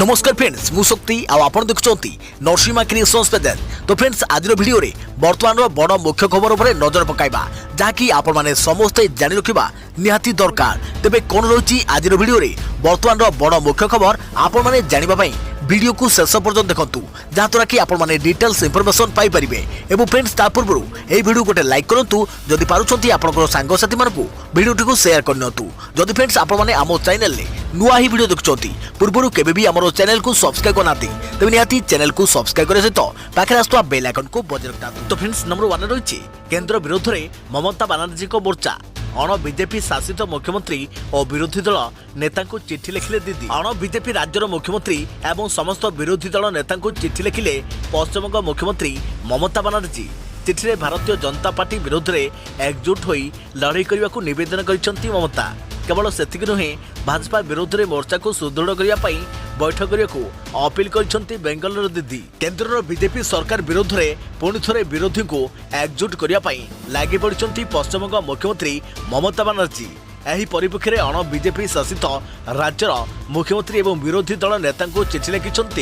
नमस्कार फ्रेंड्स मु शक्ति आपण देखुंत नरसिंहा क्रिएशंस पेज। तो फ्रेंड्स आज वीडियो रे वर्तमान बड़ मुख्य खबर उपर नजर पकाइबा जहाँकि आपण माने समस्ते जानि रखिबा निहाती दरकार। तेबे कोन रहुची आज वीडियो रे वर्तमान बड़ मुख्य खबर आपण माने जानिबा पई वीडियो को शेष पर्यंत देखंतु जहाँद्वारा कि आपण माने डिटेल्स इनफॉरमेशन पाई परिबे। एवं फ्रेंड्स ता पूर्व ए वीडियो गोटे लाइक करंतु जदि पारुछंती आपनकर सांग साथी मानकु वीडियो को शेयर करनियंतु। जदि फ्रेंड्स आपण माने आमो चैनल ले नुआ ही वीडियो देखुछंती पूर्व केबे भी हमरो चैनल को सब्सक्राइब करनाती तेबे निहाती चैनल को सब्सक्राइब करे सहित पाखरे आस्तुवा बेल आइकन को बजाय रखता। तो फ्रेंड्स नंबर 1 रहिछि केंद्र विरोध रे ममता बनर्जी को मोर्चा। अण बीजेपी शासित मुख्यमंत्री और विरोधी दल नेता को चिठी लिखिले दीदी। अण बीजेपी राज्यर मुख्यमंत्री एवं समस्त विरोधी दल नेता को चिठी लिखिले पश्चिमबंग मुख्यमंत्री ममता बनर्जी। चिठी रे भारतीय जनता पार्टी विरोध में एकजुट होई लड़ाई करने को निवेदन करिसेंती ममता। केवल सेतिक नुहे भाजपा विरोध में मोर्चा को सुदृढ़ करने बैठक करने को अपील करिसेंती बेंगलुरु दीदी। केंद्र बीजेपी सरकार विरोध में पुणी थे विरोधी को एकजुट करने लगी पड़ती पश्चिमबंग मुख्यमंत्री ममता बनर्जी। एही परिप्रेक्षी में अण बीजेपी शासित राज्यर मुख्यमंत्री एवं विरोधी दल नेता को चिठी लिखिंट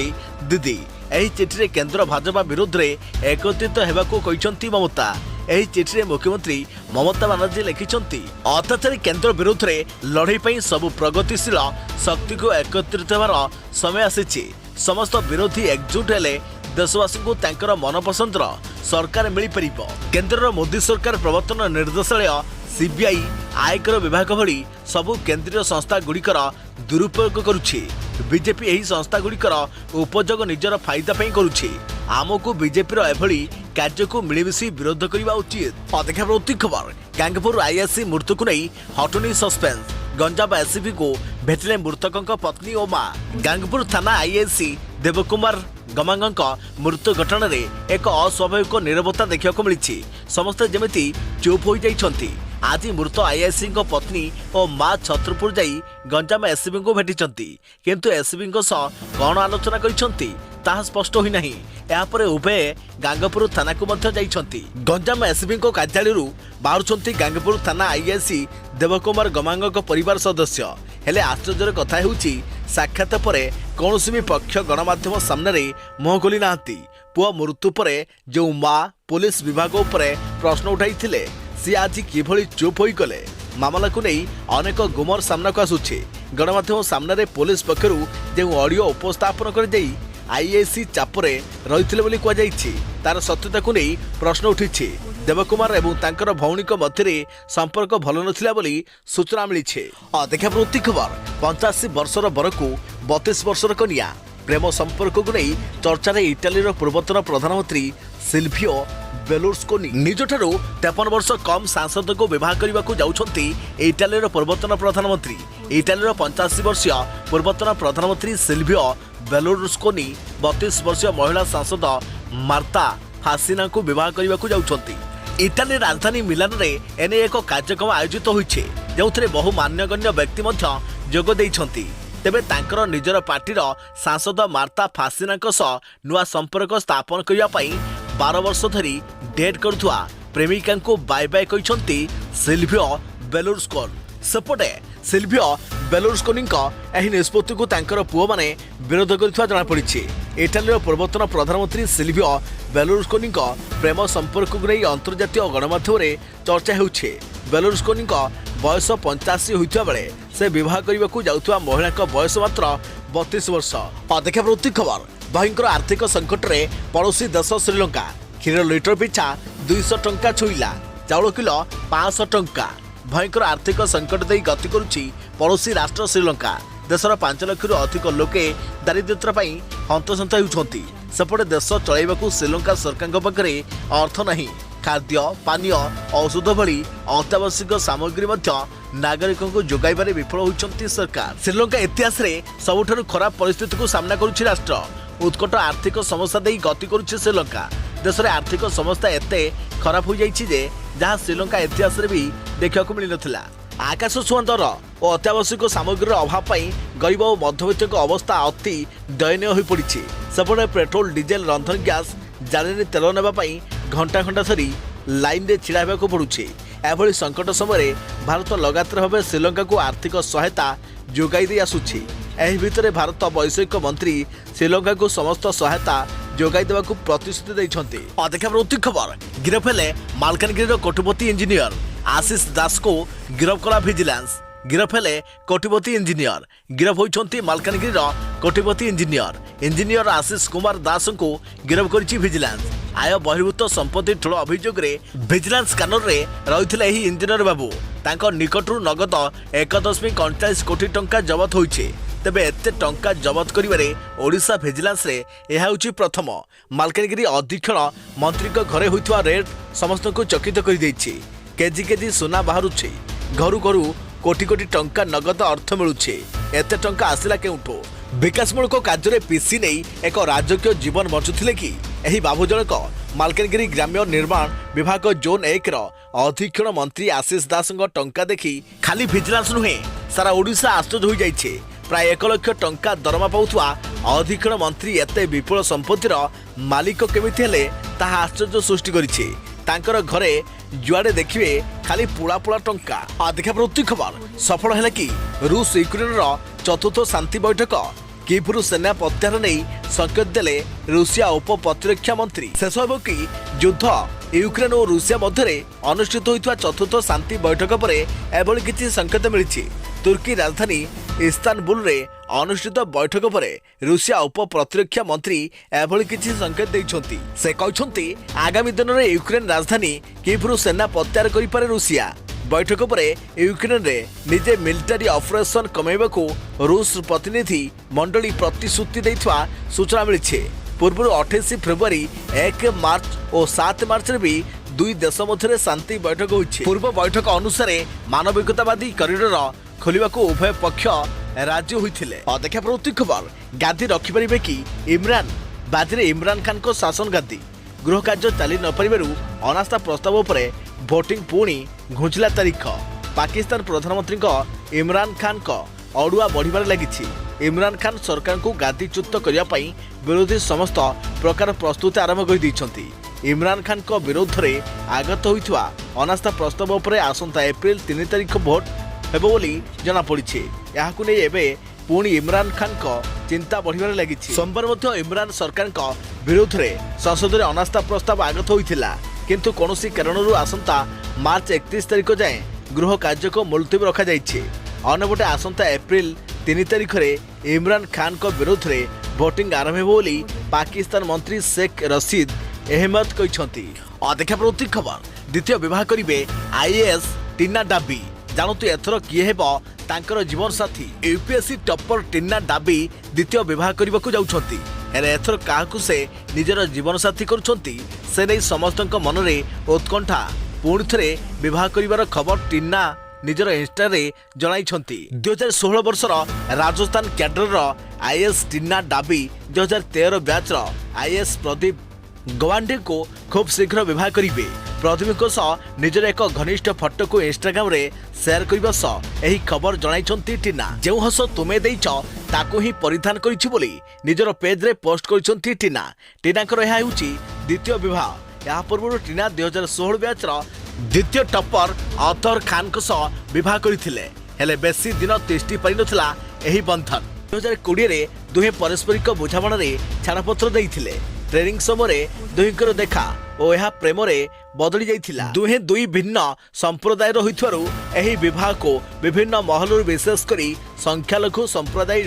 दीदी। एही चिठी रे केंद्र भाजपा विरोध में एकत्रित होगाकू कहते ममता। एही चिठी रे मुख्यमंत्री ममता बनर्जी लिखिंट अत्याचारी केंद्र विरोध में लड़ाई पर सबु प्रगतिशील शक्ति को एकत्रित होवार समय आसी। समस्त विरोधी एकजुट हेले देशवासी को तांकर मनपसंदर सरकार मिल पार। केंद्र मोदी सरकार प्रवर्तन निर्देशालय सीबीआई आयकर विभाग भली सबु केंद्रीय संस्था गुड़िकर दुरुपयोग करुछि। बीजेपी यही संस्था गुड़िकर उपयोग निजर फायदा पई करुछि। आमको बीजेपी एभली कार्य को मिलमिशी विरोध करने उचित। अधिक प्रति खबर गांगपुर आईएससी मृत्यु को नहीं हटुनी सस्पेंस। गंजाम एसपी को भेटिले मृतकों पत्नी और मां। गांगपुर थाना आईएससी देवकुमार गमांग मृत्यु घटना रे एक अस्वाभाविक नीरवता देखा मिली। समस्ते जमिति चुप हो जाइछंती। आज मृत आईएससी पत्नी और मां छत्रपुर जाई गंजाम एसपी को भेटिछंती किंतु एसपी कौन आलोचना करिछंती ताहा स्पष्ट होई नहीं। यापर उभय गांगपुर थाना को मध्य जाइछंती। गंजाम एसपी कार्यालय बाहरुछंती गांगपुर थाना आईएससी देवकुमार गमांग परिवार सदस्य। हेले आश्चर्यर कथा हेउची साक्षात परे कौनसी भी पक्ष गणमाध्यम सामने मुह खोली नांती। पुआ मृत्यु परे जो मां पुलिस विभाग उपरे प्रश्न उठाई सी आज किभली चुप होई गले। मामला को नहीं अनेक गुमर सामना को आसुछि। गणमाध्यम सामने पुलिस पक्षरु जो ऑडियो उपस्थापन कर आईएससी चापरे रहिथिले बोली कुआ जाइछि तार सत्यता को नहीं प्रश्न उठिछि। देवकुमार एवं तांकर भौणीक मध्य संपर्क भल नथिला बोली सूचना मिली। अधिक प्रति खबर 85 वर्षर बर को 32 वर्षर कन्या प्रेम संपर्क को नहीं चर्चा इटालीर पूर्वतन प्रधानमंत्री सिल्वियो बेलुस्कोनी निजठारु 53 वर्ष कम सांसद को विवाह करने को जाउछंती इटालीर पूर्वतन प्रधानमंत्री। इटालीर 85 वर्षीय पूर्वतन प्रधानमंत्री सिल्वियो बेलुस्कोनी 32 वर्षीय महिला सांसद मार्ता फासिना को विवाह करने को जाउछंती। इटाली राजधानी मिलान रे एने एक कार्यक्रम आयोजित होइछे जोथरे बहु मान्यगण्य व्यक्ति मध्य जोग दैछंती। तेबे तांकर निजर पार्टीर सांसद मार्ता फासिना नुआ संपर्क स्थापन करने पाई 12 वर्ष धरी डेट करुवा प्रेमिका को बाय बाय कहते सिल्वियो बेलुस्कोनी। सेपटे सिल्वियो बेलुस्कोनी निष्पत्ति को तांकर पुओ माने विरोध करथिबा जଣା पड़िछि। इटालीर पूर्वतन प्रधानमंत्री सिल्वियो बेलुस्कोनी प्रेम संपर्क को नहीं अंतर्जातीय गणमाध्यम रे चर्चा हेउछि। बेलुस्कोनी बयस 85 होइथिबा बेले से विवाह करने को जाउथिबा महिला का बयस मात्र 32 वर्ष। अधिक प्रति खबर भयंकर आर्थिक संकट रे पड़ोसी देश श्रीलंका। क्षीर लिटर पिछा 200 टंका छुईला चाउल किलो 500 टंका। भयंकर आर्थिक संकट दे गति करुछि पड़ोसी राष्ट्र श्रीलंका। देशर 5 लाख अधिक लोके दारिद्र्यता हंतसंत होउछंती। सेपटे देश चलाइबाकू श्रीलंका सरकार पाखरे अर्थ नहीं। खाद्य पानीय औषध भली अत्यावश्यक सामग्री नागरिकों को जोगाइबारे विफल होइछंती सरकार। श्रीलंका इतिहास रे सबुठारु खराब परिस्थिति को सामना करुछि राष्ट्र। उत्कट आर्थिक समस्या दे गति करुछि श्रीलंका। देश में आर्थिक समस्या एते खराब हो जाइछि जे जहाँ श्रीलंका इतिहास रे भी देखा मिल नथिला। आकाश छुआं दर और अत्यावश्यक सामग्री अभाव पाई गरीब और मध्यवित्त अवस्था अति दयनीय हो पड़ी। सेपटे पेट्रोल डीजेल रंधन गैस जाने तेल नापी घंटा घंटा धरी लाइन रे छिड़ा होगा पड़ुछि। एभली संकट समय भारत लगातार भाव श्रीलंका को आर्थिक सहायता जोगाई दे आसुछि। एही भितरे भारत वैषयिक मंत्री श्रीलंका को समस्त सहायता जोगाई देवाकू प्रतिश्रुति दैछन्ति। अधिक खबर गिरफ हेले मालकानगिरी कोटिपति इंजीनियर आशीष दास को गिरफ कला विजिलेंस। गिरफ हेले कोटिपति इंजीनियर गिरफ होइछन्ति मालकानगिरी कोटिपति इंजीनियर आशीष कुमार दास को गिरफ करिछि विजिलेंस। आय बहिर्भूत संपत्ति ठूल अभियोग विजिलेंस कानून रे रहिथिले एही इंजीनियर बाबू तांको निकटरू नगद 1.48 कोटी टंका जबत होइछे। तेबे एते टंका जबत करिबारे ओडिशा विजिलेंस रे एहा होछि प्रथम। मालकानगिरी अधीक्षण मंत्री घरे होइतवा रेड समस्त को चकित करि दैछि। केजी केजी सोना बाहरुछि, घरु घरु कोटी कोटी टंका नगद अर्थ मिलुछि। एते टंका आसिला केउठो? विकासमूलक कार्य पीसी नहीं एक राजकीय जीवन बंचुथिले कि एही बाबू जनक मालकानगिरी ग्राम्य निर्माण विभाग जोन 1 अधीक्षण मंत्री आशीष दास टंका देखि खाली विजिलेंस नुहे सारा ओडिशा आश्चर्य हो जाइछे। प्राय 1 लाख टंका दरमा पाउथुआ अधीक्षण मंत्री एते विपुल संपत्तिर मालिक केमिति हेले ताहा आश्चर्य सृष्टि करिछे। तांकर घरे जुआडे देखिए खाली पुला पुला टंका। अधिक प्रवृत्ति खबर सफल है कि रूस यूक्रेन चतुर्थ शांति बैठक कीपुर सेना प्रत्याहार नहीं संकेत देले रूसिया उप प्रतिरक्षा मंत्री। शेष हो कि युद्ध यूक्रेन और रूसिया मध्य अनुष्ठित होता चतुर्थ शांति बैठक पर एभली किसी संकेत मिली। तुर्की राजधानी इस्तानबुल रे अनुष्ठित बैठक पर रूसिया उप प्रतिरक्षा मंत्री एभली किसी संकेत देइछन्ति। से कहछन्ति आगामी दिन में यूक्रेन राजधानी कीपुर सेना प्रत्याहार करि पारे रूसिया। बैठक पर यूक्रेन रे निजे मिलिटारी ऑपरेशन कमेबाकू रूस प्रतिनिधि मंडली प्रतिश्रुति दैथवा सूचना मिली। पूर्व 28 फेब्रुआरी 1 मार्च और 7 मार्च रे भी दुई देश मध्य शांति बैठक होइछि। पूर्व बैठक अनुसार मानविकतावादी कॉरिडोर खोलिबाकू उभय पक्ष राजी होइथिले। अधिक प्रवृत्ति खबर गादी रखिपारे कि इमरान बाजीरे इमरान खान को शासन गादी गृह कार्य चली न पारिबारु अनास्था प्रस्ताव पर भोटिंग पुणी घुंचला तारीख। पाकिस्तान प्रधानमंत्री इमरान खान को अड़ुआ बढ़िबार लागिछि। इमरान खान सरकार को गादीच्युत करने विरोधी समस्त प्रकार प्रस्तुति आरंभ कर दैछन्ति। इमरान खान को विरोध में आगत होइथवा अनास्था प्रस्ताव पर आसंता एप्रिल 3 तारीख भोट हेबो बोली जना पड़िछि। याकु नै एबे पुणी इमरान खान को चिंता बढ़िबार लागिछि। सोमवार मध्य इमरान सरकार को विरोध में संसद में अनास्था प्रस्ताव आगत होइथिला, किंतु कौनसी कारणरू आसंता मार्च 31 तारीख जाए गृह कार्य को मुलतवी रखा जाइछि। अन्यपटे आसंता एप्रिल 3 तारीख रे इमरान खान को विरोध में भोटिंग आरंभ हो बोली पाकिस्तान मंत्री शेख रशीद अहमद कहछन्ति। अधिक प्रवृत्ति खबर द्वितीय विवाह करिवे आईएएस टीना डाबी। जानतु एथर किए हेबो तांकर जीवन साथी। यूपीएससी टॉपर टीना डाबी द्वितीय विवाह करबाकू जाउछन्ति। हेले एथर काहाकू से निजर जीवन साथी करुछन्ति से नहीं समस्तक मन में उत्कंठा। पुणी थे विवाह करिवार खबर टीना निजर इंस्टा रे जणाइछन्ति। 2016 वर्षर राजस्थान कैडर आईएएस टीना डाबी 2013 बैच आईएएस प्रदीप गवांडे को खूब शीघ्र विवाह करिवे। प्रदीप निजर एक घनिष्ठ फोटो को इंस्टाग्राम रे शेयर करने सह एही खबर जणाइछन्ति टीना। जो हस तुमे देइछ ताको ही परिधान करिछि बोली निजर पेज रे पोस्ट करिछन्ति टीना। टीनाकर यह होछि द्वितीय विवाह। या पूर्व टीना 2016 बैच द्वितीय टॉपर अतहर खान को सह विवाह करथिले। हेले बेसी दिन तिष्टि पारि नथिला एही बंधन। 2020 रे दुहे पारस्परिक बुझामण रे छाड़पत्र देइथिले। ट्रेनिंग समय दुहींकर देखा और यह प्रेम रे बदली जाइथिला। दुहे दुई भिन्न संप्रदाय होइथवारु एही विवाह को विभिन्न महलर विशेष करी संख्यालघु संप्रदाय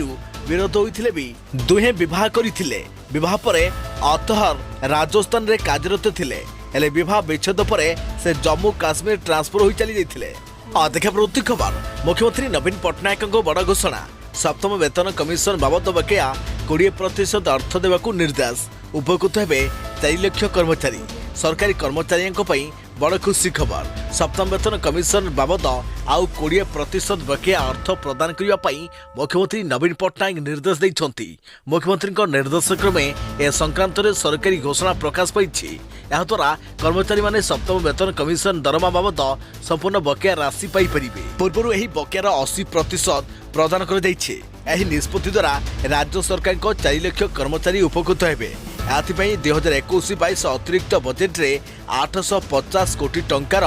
विरोध होइथिले भी दुहे विवाह करिथिले। विवाह परे अतहर राजस्थान रे कार्यरत थिले। हेले विवाह विच्छेद परे से जम्मू काश्मीर ट्रांसफर होई चली जाइथिले। अधिक प्रवृत्ति खबर मुख्यमंत्री नवीन पट्टनायक बड़ घोषणा। सप्तम वेतन कमिशन बाबद बकेया 20% अर्थ देवाकू निर्देश। उपकृत हेबे 4 लाख कर्मचारी। सरकारी कर्मचारी बड़ खुशी खबर। सप्तम वेतन कमिशन बाबद आउ 20% बकेया अर्थ प्रदान करने मुख्यमंत्री नवीन पट्टनायक निर्देश देइछन्ति। मुख्यमंत्री निर्देश क्रमे ए संक्रांत में सरकारी घोषणा प्रकाश पाइछि। याद्वारा कर्मचारी माने सप्तम वेतन कमिशन दरमा बाबद संपूर्ण बकेया राशि पाई परिबे। पूर्व एही बकेयार 80% प्रदान कर दैछि। एही निष्पत्ति द्वारा राज्य सरकार को 4 लाख कर्मचारी उपकृत हेबे। एथिपाई 2021-22 अतिरिक्त बजेट रे 850 कोटी टंकार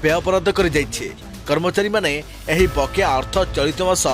व्यय बराद कर जाइछे। कर्मचारी माने एही बकेया अर्थ चलित मास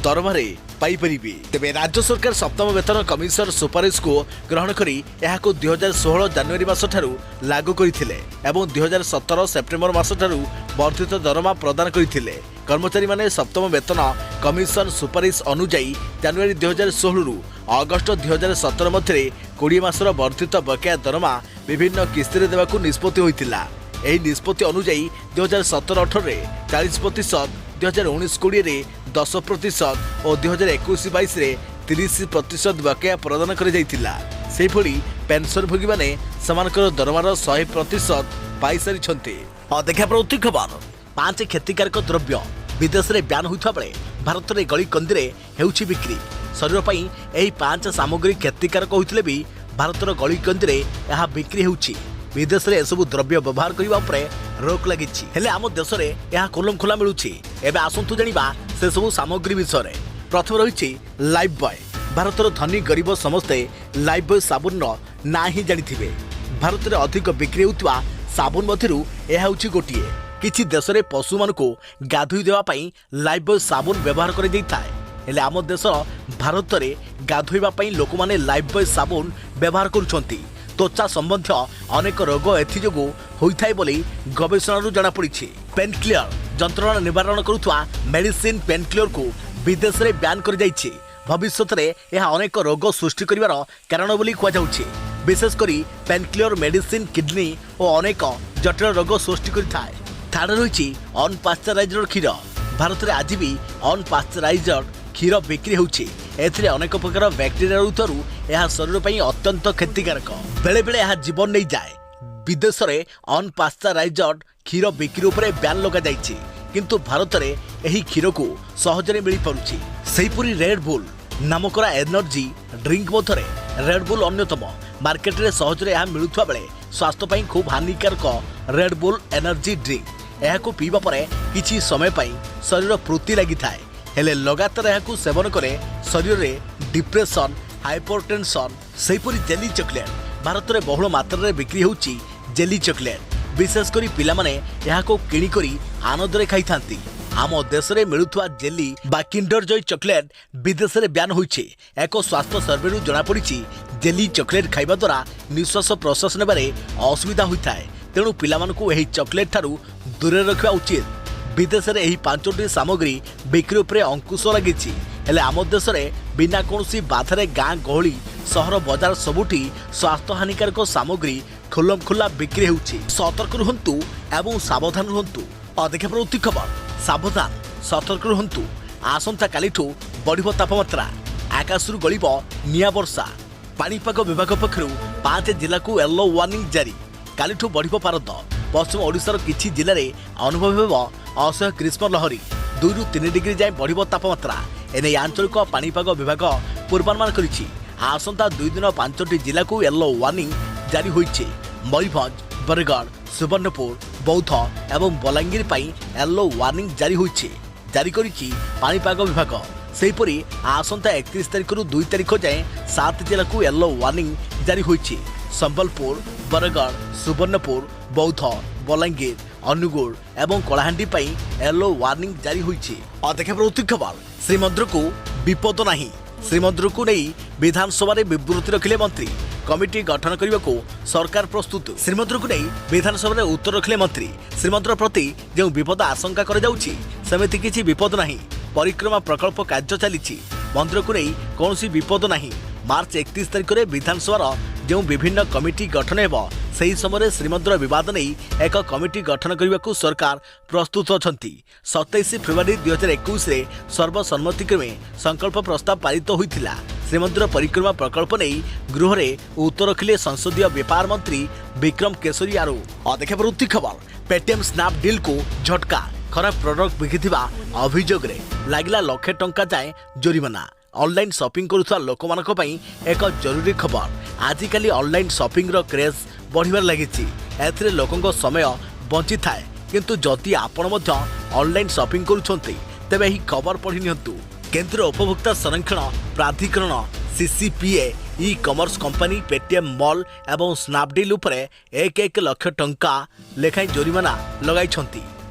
दरमारे पाइपरिबे। तेबे राज्य सरकार सप्तम वेतन कमिशन सुपारिश को ग्रहण करी एहाको 2016 जनवरी मास ठारू लागू करिथिले एवं 2017 सेप्टेम्बर मास ठारू वर्धित दरमा प्रदान करिथिले। कर्मचारी माने सप्तम वेतन कमिशन सुपारिश अनुଯାयी जनवरी 2016 रु अगस्त 2017 मध्य 20 मासर वर्धित बकाया दरमा विभिन्न किस्ती देवाकू निष्पत्ति होइतिला। एही निष्पत्ति अनुଯାयी 2017-18 रे 40%, 2019-20 रे 10% और 2021-22 रे 30% बकाया प्रदान कर जाइतिला। सेहिभଳି पेंशन भोगी माने समानकर दरमार 100% पाई सारिछन्ते। देखा प्रति खबर 5 क्षतिकारक द्रव्य विदेश में ब्यान होता बेले भारत में गली कंदी हेउछि बिक्री। शरीर पर यही 5 सामग्री क्षतिकारक होते भी भारतर गली कंदी यह बिक्री होउछि। विदेश में एसबू द्रव्य व्यवहार करने रोक लगी आम देश में यह खोलम खोला मिलूछि। एबे आसंतु जानिबा से सबू सामग्री विषय। प्रथम रही लाइफ बॉय। भारतर धनी गरीब समस्ते लाइफ बॉय साबुन ना ही जानिथिबे। भारत में अधिक बिक्री होउतबा साबुन मध्यरु यह होउछि गोटिए। किछि देश में पशु मानकु गाधोई देवा पई लाइफ बॉय साबुन व्यवहार करि दैथाय। हेले आम देश भारत में गाधोइबा पई लोक माने लाइफ बॉय साबुन व्यवहार करुछंती। त्वचा संबंधी अनेक रोग एथिजोगु होइथाय बोली गवेषणारू जଣା पड़िछि। पेन क्लियर जंत्रणा निवारण करुवा मेडिसिन पेन क्लियर को विदेश में ब्यान कर जाइछि। भविष्य में यह अनेक रोग सृष्टि करिवार कारण बोली कुआ जाउछि। विशेषकर पेन क्लियर मेडिसिन किडनी और अनेक जटिल रोग सृष्टि करिथाय। थाना रही अनपाश्चराइज्ड क्षीर। भारत में आज भी अनपाश्चराइज्ड क्षीर बिक्री होउछि। एथिरे अनेक प्रकार बैक्टेरिया रुतरु यह शरीर पर अत्यंत क्षतिकारक। बेले बेले यह जीवन नहीं जाए। विदेश में अनपाश्चराइज्ड क्षीर बिक्री उपरे ब्यान लगा जाइछि, किंतु भारत में यही क्षीर को सहजरे मिल पारुछि। सेहीपरि रेड बुल नामक एनर्जी ड्रिंक मध्य रेड बुल अन्यतम। मार्केट में सहजरे यह मिलुवा बेले स्वास्थ्य पर खूब हानिकारक रेड बुल एनर्जी ड्रिंक यह पीवा पर किछि समय शरीर फुर्ती लगी थाए। हेले लगातार यह सेवन करे शरीर में डिप्रेशन हाइपरटेंशन। सेहीपरि जेली चॉकलेट भारत में बहुल मात्रा रे बिक्री होउछि। जेली चॉकलेट विशेषकर पिला माने यहाको किणी करी आनंद खाई थांती। आम देश में मिलुवा जेली बा किंडर जॉय चॉकलेट विदेश में ब्यान होइछि। एक स्वास्थ्य सर्वेरू जଣା पड़िछि जेली चॉकलेट खाइबा द्वारा निश्वास प्रश्वास नेबारे असुविधा होइथाय। तेणु पिलामानकु एही चॉकलेट ठारू दूर रखिबा उचित। विदेश में यही 5टी सामग्री बिक्री उपरे अंकुश लगी। हेले आम देश में बिना कौनसी बाधारे गाँ गहली सहर बजार सबुठी स्वास्थ्य हानिकारक सामग्री खोलम खोला बिक्री होउछि। सतर्क रुहंतु एवं सावधान रुहंतु। अधिक प्रति खबर सावधान सतर्क रुहंतु। आसंता कालिठू बढ़िबो तापमात्रा। आकाशरू गलिबो निया वर्षा। पाणीपाग विभाग पक्षरु 5 जिला को येलो वार्निंग जारी। कालिठू बढ़िबो पारद। पश्चिम ओडिशार किछि जिले में अनुभव हेबो असह्य ग्रीष्म लहरी। 2 ରୁ 3 डिग्री जाए बढ़िबो तापमात्रा। एने आंचलिक पाणीपाग विभाग पूर्वानुमान करिछि। आसंता 2 दिन 5टी जिला को येलो वार्निंग जारी होइछि। मयूरभंज बरगढ़ सुवर्णपुर बौद्ध एवं बलांगीर पई येलो वार्निंग जारी होइछि। जारी करिछि पाणीपाग विभाग। सेहीपरि आसंता 31 तारिख रु 2 तारिख जाए 7 जिला को येलो वार्निंग जारी होइछि। संबलपुर बरगढ़ सुवर्णपुर बौद्ध बलांगीर अनुगुल एवं कलाहांडी पई येलो वार्निंग जारी होइछि। अधिक प्रति खबर श्रीमंदिर को विपद नहीं। श्रीमंदिर को नहीं विधानसभा रे विवृत्ति रखिले मंत्री। कमिटी गठन करने को सरकार प्रस्तुत। श्रीमंदिर को नहीं विधानसभा रे उत्तर रखिले मंत्री। श्रीमंदिर प्रति जो विपद आशंका कर जाउछि सेमिति किछि विपद नहीं। परिक्रमा प्रकल्प कार्य चली। मंदिर को नहीं कौन विपद नहीं। मार्च 31 तारिख में विधानसभा जो विभिन्न कमिटी गठन हेबो सही समय श्रीमंदिर विवाद नहीं एक कमिटी गठन करने को सरकार प्रस्तुत अछंती। 27 फेब्रुआरी 2021 रे सर्वसम्मतिक्रमे संकल्प प्रस्ताव पारित होइथिला। श्रीमंदिर परिक्रमा प्रकल्प नहीं गृह रे उत्तर रखिले संसदीय व्यापार मंत्री विक्रम केशरी आरो। अधिक प्रति खबर पेटीएम स्नैप डील को झटका। खराब प्रोडक्ट बिकिथिबा अभियोग रे लागिला लाख टंका जाए जोरिमाना। ऑनलाइन शॉपिंग करुवा लोक मानक पई एक जरूरी खबर। आजिकाली ऑनलाइन शॉपिंग रो क्रेज बढ़िबार लागिछि। एथिरे लोकंको समय बंची थाए, किंतु जदि आपण मध्य ऑनलाइन शॉपिंग करूछंती तेबे ही खबर पढ़ी नियंतु। केंद्रीय उपभोक्ता संरक्षण प्राधिकरण CCPA e commerce company Paytm mall एवं स्नैपडील उपरे 1 लाख टंका लेखाई जोरिमाना लगाई।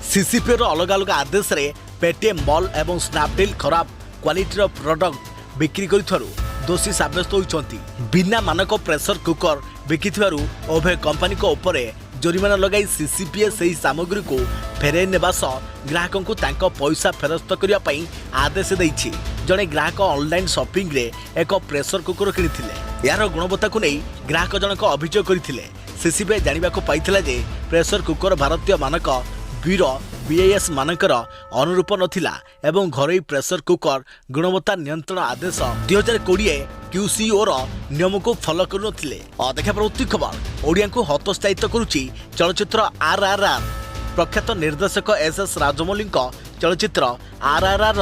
सीसीपीए रो अलग अलग आदेश रे पेटीएम मॉल एवं स्नैपडील खराब क्वालिटीर प्रोडक्ट बिक्री करिथारु दोषी साब्यस्त होइछंती। बिना मानक प्रेशर कुकर बिकिथिबारु उभय कंपनी को ऊपर जोरिमाना लगाई सीसीपीए सही सामग्री को फेराई नेबा सह ग्राहकों को तांको पैसा फेरस्त करिया पई आदेश दैछि। जड़े ग्राहक ऑनलाइन शॉपिंग रे एक प्रेशर कुकर किनिथिले। यार गुणवत्ता को नहीं ग्राहक जनक अभियोग करथिले। सीसीपीए जानिबा को पाइथिला जे प्रेशर कुकर भारतीय मानक ब्यूरो बीआईएस मानकर अनुरूप नथिला एवं घरोई प्रेशर कुकर गुणवत्ता नियंत्रण आदेश 2020 क्यूसीओ नियम को फॉलो करुनथिले। देखा प्रवृत्ति खबर ओडिया को हतोत्साहित करुछि चलचित्र आरआरआर। प्रख्यात निर्देशक एसएस राजमौली चलचित्र आरआरआर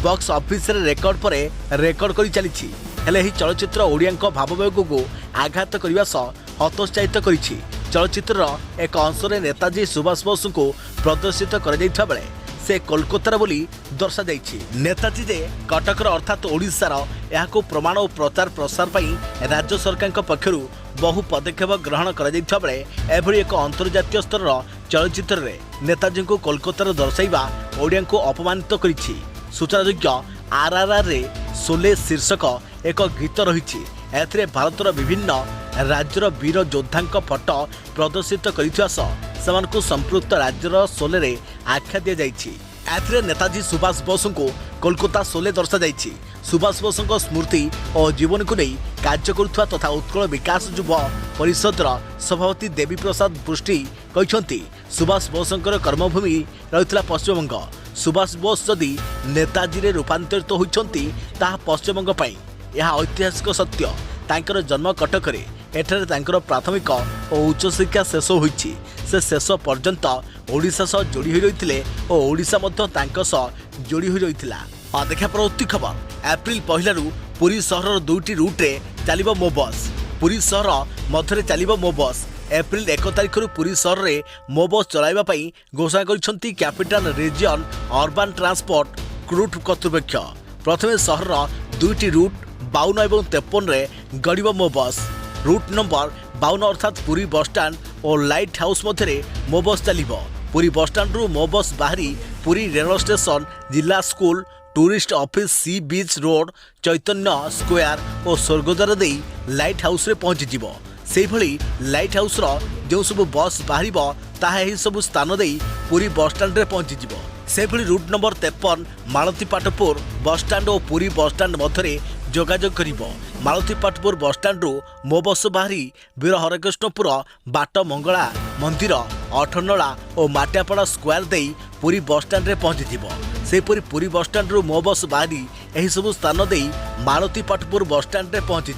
बॉक्स ऑफिस रे रेकर्ड परे रेकर्ड करि चलिछि। हेले ही चलचित्र ओडिया भाववेग को आघात करने सह हतोत्साहित करिछि। चलचित्र एक अंशरे नेताजी सुभाष बोस को प्रदर्शित कर बेले से कोलकातार बोली दर्शा जाइछि। नेताजी जे कटकर अर्थात ओडिशार यहाको प्रमाण और प्रचार प्रसार पई राज्य सरकार पक्षरु बहु पदक्षेप ग्रहण कर बेले एभली एक अंतर्जातीय स्तर चलचित्र रे नेताजी को कोलकातार दर्शाइबा ओडिया को अपमानित करिछि। सूचनायोग्य आरआरआर रे सोले शीर्षक एक गीत रही। एथिरे भारतर विभिन्न राज्यर वीर योद्धा फोटो प्रदर्शित करिथिया सह संपृक्त राज्यर सोले रे आख्या दि जाइछि। एथिरे नेताजी सुभाष बोस को कोलकाता सोले दर्शा जाइछि। सुभाष बोस स्मृति और जीवन को नहीं कार्य करुवा तथा उत्कल विकास युव परिषदर सभापति देवी प्रसाद पृष्टि कहते सुभाष बोस कर्मभूमि रही पश्चिमबंग। सुभाष बोस जदि नेताजी रे रूपांतरित होइछंती ताहा पश्चिमबंग पई यह ऐतिहासिक सत्य। तांकर जन्म कटकरे एठारे तांकर प्राथमिक और उच्च शिक्षा शेष होइछि। से शेष पर्यंत ओडिशा सह जोड़ी होई रहिथिले और ओडिशा मध्य तांक सह जोड़ी होई रहिथिला। देखा प्रवृत्ति खबर एप्रिल 1 रु पुरी सहर 2टी रूट रे चलिबो मो बस। पुरी सहर मध्यरे चलिबो मो बस। एप्रिल 1 तारिख रु पुरी सहर रे मो बस चलाइबा पई घोषणा करिसंती कैपिटल रीजन अर्बन ट्रांसपोर्ट क्रूट कर्तृपक्ष। प्रथमे सहर 2टी रूट 52 और 53 रे गड़िबो मो बस। रूट नंबर 52 अर्थात पुरी बस स्टैंड और लाइट हाउस मध्य मो बस चलिबो। पुरी बस स्टैंड रु मो बस बाहरी पुरी रेलवे स्टेशन, जिला स्कूल, टूरिस्ट ऑफिस, सी बीच रोड, चैतन्य स्क्वायर और स्वर्गद्वार दे लाइट हाउस रे पहुंची जिवो। से भली लाइट हाउस रो जो सब बस बाहरिबो ताहा एही सब स्थान दे पुरी बस स्टैंड रे पहुंची जिवो। से भली रूट नंबर 53 मालतीपाटपुर बस स्टैंड और पुरी बस स्टैंड मध्य जोगाजोग करिबो। मालतीपाटपुर बस स्टैंड रु मो बस बाहरी वीर हरकृष्णपुर बाट मंगला मंदिर, अठनला और माटियापड़ा स्क्वायर दे पुरी बस स्टैंड रे पहुंची जिवो। सेपरी पुरी बस स्टैंड रु मो बस बाहरी एही सब स्थान दे मालतीपाटपुर बस स्टैंड रे पहुंची जिवो।